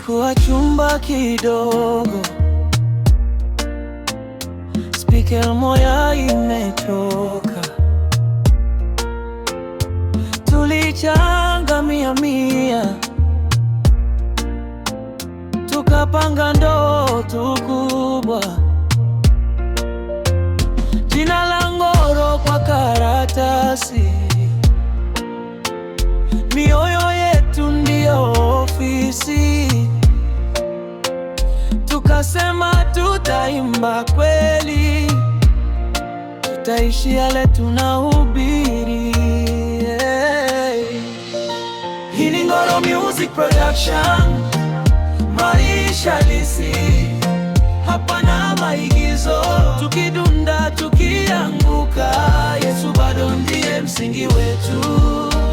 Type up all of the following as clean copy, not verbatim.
Kilikuwa chumba kidogo, speaker moja imechoka. Tulichanga mia, tukapanga ndoto kubwa. Jina la Ngoro kwa karatasi, mioyo yetu ndio ofisi. Tukasema tutaimba kweli, tutaishi yale tunahubiri. Hii ni Ngoro Music Production, maisha halisi, hapana maigizo. Tukidunda tukianguka, Yesu bado ndiye msingi wetu.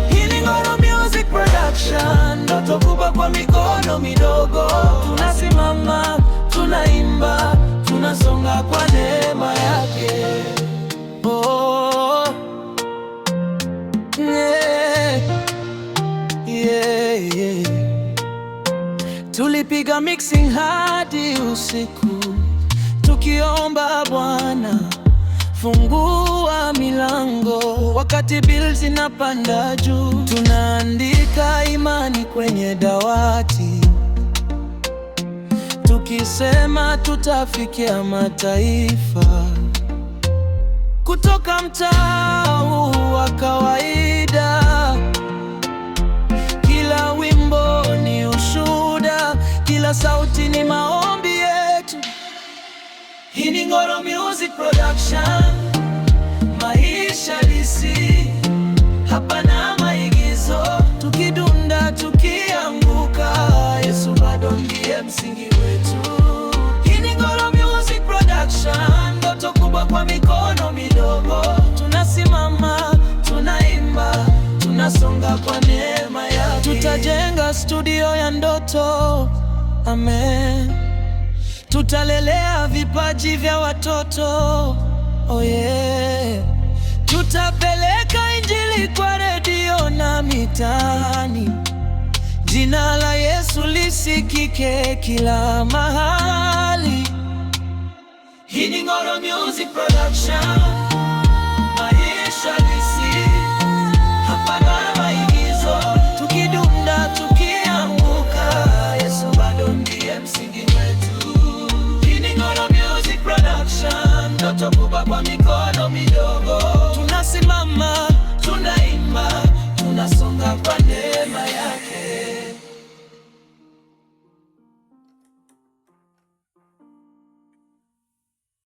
Hii ni Ngoro Music Production, ndoto kubwa kwa mikono midogo. Tunasimama, tunaimba, tunasonga kwa neema yake. Oh, yeah, yeah, yeah. Tulipiga mixing hadi usiku, tukiomba Bwana fungua milango. Wakati bills zinapanda juu, tunaandika imani kwenye dawati, tukisema tutafikia mataifa. Kutoka mtaa wa kawaida, kila wimbo ni ushuhuda, kila sauti ni maombi yetu. Hii ni Ngoro Music Production, maisha halisi, hapana maigizo. Tukidunda tukianguka, Yesu bado ndiye msingi wetu. Hii ni Ngoro Music Production, ndoto kubwa kwa mikono midogo. Tunasimama, tunaimba, tunasonga kwa neema yake. Tutajenga studio ya ndoto, amen. Tutalelea vipaji vya watoto, oh yeah. Tutapeleka injili kwa redio na mitaani, jina la Yesu lisikike kila mahali. Hii ni Ngoro Music Production, maisha halisi, hapana